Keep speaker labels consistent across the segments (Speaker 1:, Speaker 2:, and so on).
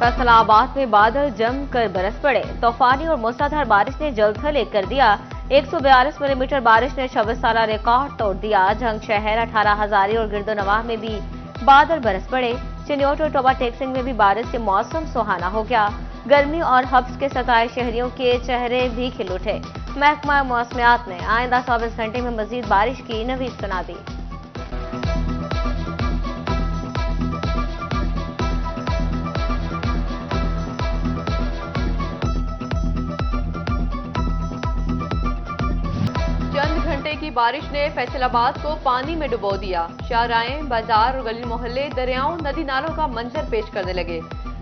Speaker 1: फैसलाबाद में बादल जमकर बरस पड़े। तूफानी और मूसलाधार बारिश ने जलथल एक कर दिया। 142 मिलीमीटर बारिश ने 26 साल रिकॉर्ड तोड़ दिया। जंग शहर, 18 हजारी और गिरदोनवाह में भी बादल बरस पड़े। चिन्योट और टोबा टेक्सिंग में भी बारिश से मौसम सुहाना हो गया। गर्मी और हब्स के सताए शहरियों के चेहरे भी खिल उठे। महकमा मौसमियात ने आइंदा 24 घंटे में मजीद बारिश की नवीद सुना दी।
Speaker 2: चंद घंटे की बारिश ने फैसलाबाद को पानी में डुबो दिया। शाहराहें, बाजार और गली मोहल्ले दरियाओं, नदी नालों का मंजर पेश करने लगे।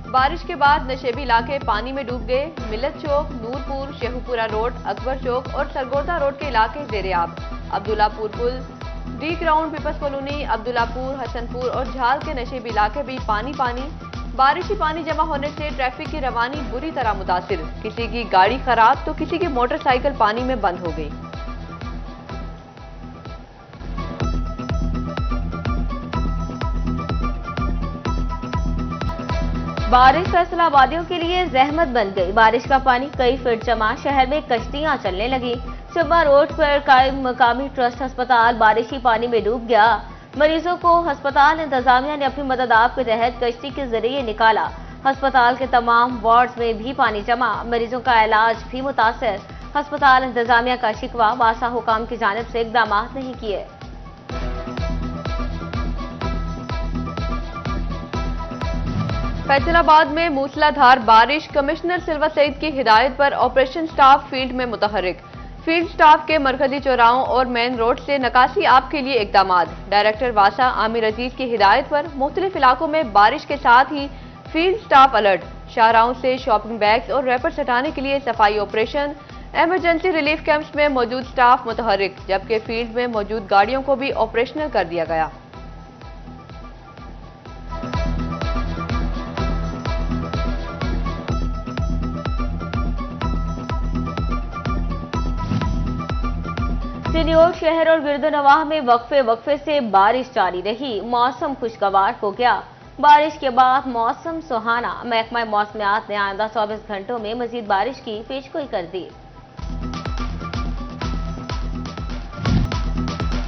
Speaker 2: बारिश के बाद नशेबी इलाके पानी में डूब गए। मिलत चौक, नूरपुर, शेहुपुरा रोड, अकबर चौक और सरगोदा रोड के इलाके जेरेआब। Abdullahpur Pul, D ground, people's colony, Abdullahpur, Hasanpur और झाल के नशेबी इलाके भी पानी पानी। बारिशी पानी जमा होने से ट्रैफिक की रवानी बुरी तरह मुतासिर। किसी की गाड़ी खराब तो किसी की मोटरसाइकिल पानी में बंद हो गई।
Speaker 1: बारिश फैसलाबादियों के लिए जहमत बन गई। बारिश का पानी कई फीट जमा, शहर में कश्तियां चलने लगी। सुबह रोड पर कायम मकामी ट्रस्ट अस्पताल बारिशी पानी में डूब गया। मरीजों को अस्पताल इंतजामिया ने अपनी मदद आप के तहत कश्ती के जरिए निकाला। अस्पताल के तमाम वार्ड्स में भी पानी जमा, मरीजों का इलाज भी मुतासर। अस्पताल इंतजामिया का शिकवा, बासा हुकाम की जानिब से इकदाम नहीं किए।
Speaker 2: फैसलाबाद में मूसलाधार बारिश, कमिश्नर सिल्वा सईद की हिदायत पर ऑपरेशन स्टाफ फील्ड में मुतहर्रिक। फील्ड स्टाफ के मरकजी चौराहों और मेन रोड से नकासी आप के लिए इकदाम। डायरेक्टर वासा आमिर अजीज की हिदायत पर मुख्तलिफ इलाकों में बारिश के साथ ही फील्ड स्टाफ अलर्ट। शाहराहों से शॉपिंग बैग्स और रैपर्स हटाने के लिए सफाई ऑपरेशन। इमरजेंसी रिलीफ कैंप्स में मौजूद स्टाफ मुतहर्रिक, जबकि फील्ड में मौजूद गाड़ियों को भी ऑपरेशनल कर दिया गया।
Speaker 1: चिन्योट शहर और गिरदोनवाह में वक्फे से बारिश जारी रही। मौसम खुशगवार हो गया। बारिश के बाद मौसम सुहाना। महकमा मौसमियात ने आइंदा 24 घंटों में मजीद बारिश की पेशगोई कर दी।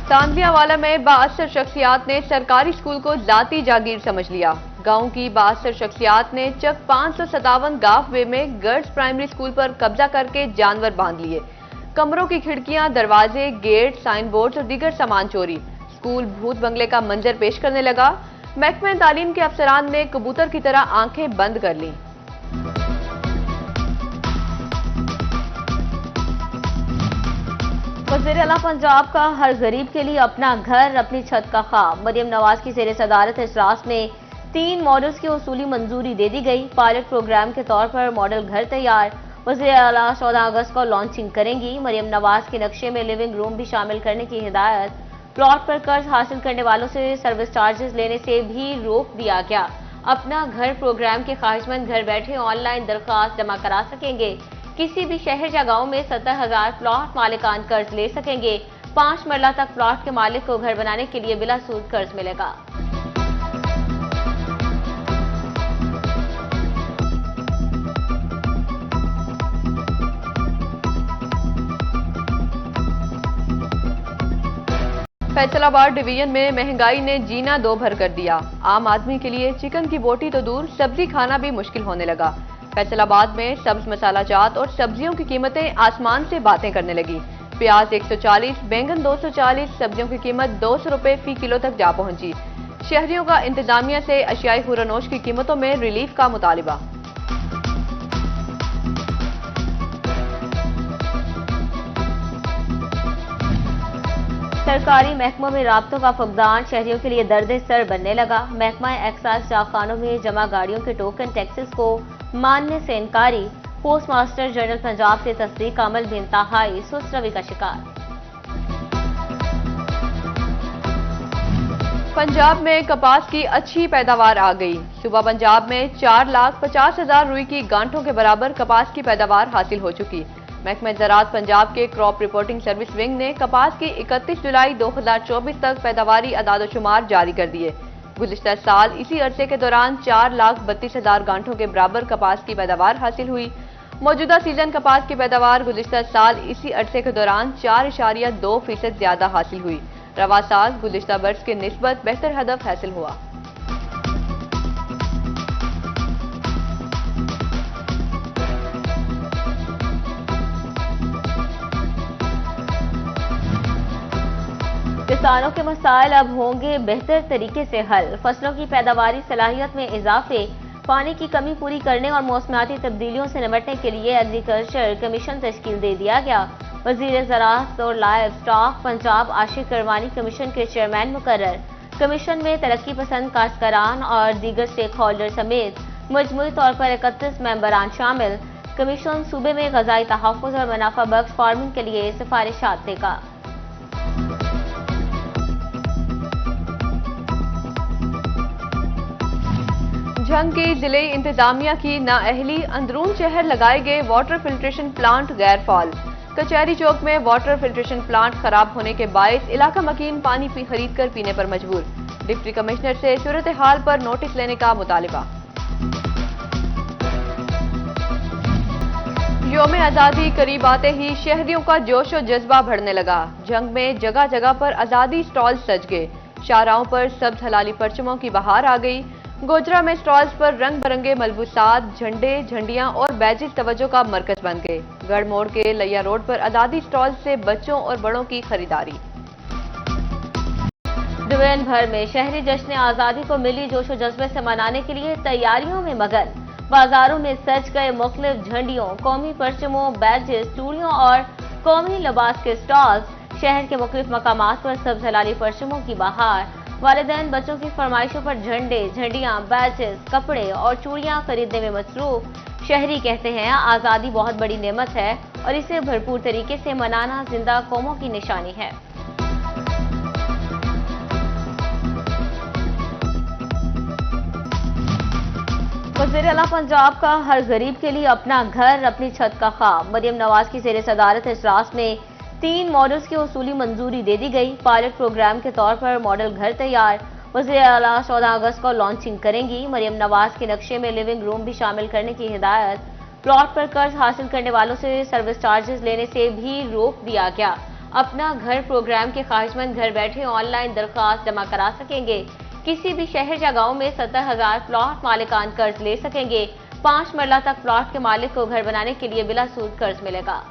Speaker 2: तांदियावाला में 62 शख्सियात ने सरकारी स्कूल को जाती जागीर समझ लिया। गांव की 62 शख्सियात ने चक 557 गांव वे में गर्ल्स प्राइमरी स्कूल पर कब्जा करके जानवर बांध लिए। कमरों की खिड़कियां, दरवाजे, गेट, साइन बोर्ड और दीगर सामान चोरी। स्कूल भूत बंगले का मंजर पेश करने लगा। महकमे तालीम के अफसरान ने कबूतर की तरह आंखें बंद कर लीं।
Speaker 1: वज़ीर आला पंजाब का हर गरीब के लिए अपना घर, अपनी छत का ख्वाब। मरियम नवाज की ज़ेर सदारत इजलास में 3 मॉडल्स की उसूली मंजूरी दे दी गई। पायलट प्रोग्राम के तौर पर मॉडल घर तैयार। वज़ीर आला 14 अगस्त को लॉन्चिंग करेंगी। मरियम नवाज के नक्शे में लिविंग रूम भी शामिल करने की हिदायत। प्लॉट पर कर्ज हासिल करने वालों से सर्विस चार्जेस लेने से भी रोक दिया गया। अपना घर प्रोग्राम के ख्वाहिशमंद घर बैठे ऑनलाइन दरख्वास्त जमा करा सकेंगे। किसी भी शहर या गांव में 70,000 प्लॉट मालिकान कर्ज ले सकेंगे। 5 मरला तक प्लॉट के मालिक को घर बनाने के लिए बिला सूद कर्ज मिलेगा।
Speaker 2: फैसलाबाद डिवीजन में महंगाई ने जीना दो भर कर दिया। आम आदमी के लिए चिकन की बोटी तो दूर, सब्जी खाना भी मुश्किल होने लगा। फैसलाबाद में सब्ज मसाला जात और सब्जियों की कीमतें आसमान से बातें करने लगी। प्याज 140, बैंगन 240, सब्जियों की कीमत 200 रुपए फी किलो तक जा पहुंची। शहरियों का इंतजामिया से अशियाई खुरानोश की कीमतों में रिलीफ का मुतालिबा।
Speaker 1: सरकारी महकमों में राब्तों का फुकदान शहरियों के लिए दर्द सर बनने लगा। महकमा एक्साइज डाकखानों में जमा गाड़ियों के टोकन टैक्सेस को मानने से इनकारी। पोस्ट मास्टर जनरल पंजाब से तस्दीक का अमल भी इंतहाई सुस्त रवि का शिकार।
Speaker 2: पंजाब में कपास की अच्छी पैदावार आ गई। सूबा पंजाब में 4,50,000 रुई की गांठों के बराबर कपास की पैदावार हासिल हो चुकी। महकमा ज़राअत पंजाब के क्रॉप रिपोर्टिंग सर्विस विंग ने कपास की 31 जुलाई 2024 तक पैदावारी अदाद-ओ-शुमार जारी कर दिए। गुज़िश्ता साल इसी अरसे के दौरान 4,32,000 गांठों के बराबर कपास की पैदावार हासिल हुई। मौजूदा सीजन कपास की पैदावार गुज़िश्ता साल इसी अरसे के दौरान 4.2% ज्यादा हासिल हुई। रवा साल गुज़िश्ता बरस के निस्बत बेहतर हदफ हासिल हुआ।
Speaker 1: किसानों के मसाइल अब होंगे बेहतर तरीके से हल। फसलों की पैदावारी सलाहियत में इजाफे, पानी की कमी पूरी करने और मौसमियाती तब्दीलियों से निपटने के लिए एग्रीकल्चर कमीशन तश्कील दे दिया गया। वजीर ज़राअत और लाइव स्टॉक पंजाब आशिक करवानी कमीशन के चेयरमैन मुकर्रर। कमीशन में तरक्की पसंद काश्तकारान और दीगर स्टेक होल्डर समेत मजमूई तौर पर 31 मेंबरान शामिल। कमीशन सूबे में ग़ज़ाई तहफ़्फ़ुज़ और मुनाफा बख्श फार्मिंग के लिए सिफारिशात देगा।
Speaker 2: झंग की जिले इंतजामिया की नाअहली, अंदरून शहर लगाए गए वाटर फिल्ट्रेशन प्लांट गैर फाल। कचहरी चौक में वाटर फिल्ट्रेशन प्लांट खराब होने के बायस इलाका मकीन पानी खरीद कर पीने पर मजबूर। डिप्टी कमिश्नर से सूरत हाल पर नोटिस लेने का मुतालिबा। यौम आज़ादी करीब आते ही शहरियों का जोश और जज्बा बढ़ने लगा। झंग में जगह जगह पर आज़ादी स्टॉल सज गए। शाहराहों पर सब्ज हलाली परचमों की बहार आ गई। गोजरा में स्टॉल्स पर रंग बिरंगे मलबूसात, झंडे, झंडियां और बैजेस तवज्जो का मरकज बन गए। गढ़ मोड़ के लैया रोड पर आज़ादी स्टॉल से बच्चों और बड़ों की खरीदारी।
Speaker 1: डिवीजन भर में शहरी जश्न आज़ादी को मिली जोश और जज्बे से मनाने के लिए तैयारियों में मगन। बाजारों में सज गए मुख्तलिफ झंडियों, कौमी परचमों, बैजेस, चूड़ियों और कौमी लिबास के स्टॉल्स। शहर के मुख्तलिफ मकामात पर सब्ज हलाली परचमों की बहार। वालिदैन बच्चों की फरमाइशों पर झंडे, झंडियां, बैजेस, कपड़े और चूड़ियां खरीदने में मसरूफ। शहरी कहते हैं आज़ादी बहुत बड़ी नेमत है और इसे भरपूर तरीके से मनाना जिंदा कौमों की निशानी है। वज़ीर आला पंजाब का हर गरीब के लिए अपना घर, अपनी छत का ख्वाब। मरियम नवाज की ज़ेर सदारत इजलास में 3 मॉडल्स की उसूली मंजूरी दे दी गई। पायलट प्रोग्राम के तौर पर मॉडल घर तैयार। वज़ीर आला 14 अगस्त को लॉन्चिंग करेंगी। मरियम नवाज के नक्शे में लिविंग रूम भी शामिल करने की हिदायत। प्लॉट पर कर्ज हासिल करने वालों से सर्विस चार्जेस लेने से भी रोक दिया गया। अपना घर प्रोग्राम के ख्वाहिशमंद घर बैठे ऑनलाइन दरख्वास्त जमा करा सकेंगे। किसी भी शहर या गाँव में 70,000 प्लॉट मालिकान कर्ज ले सकेंगे। 5 मरला तक प्लॉट के मालिक को घर बनाने के लिए बिला सूद कर्ज मिलेगा।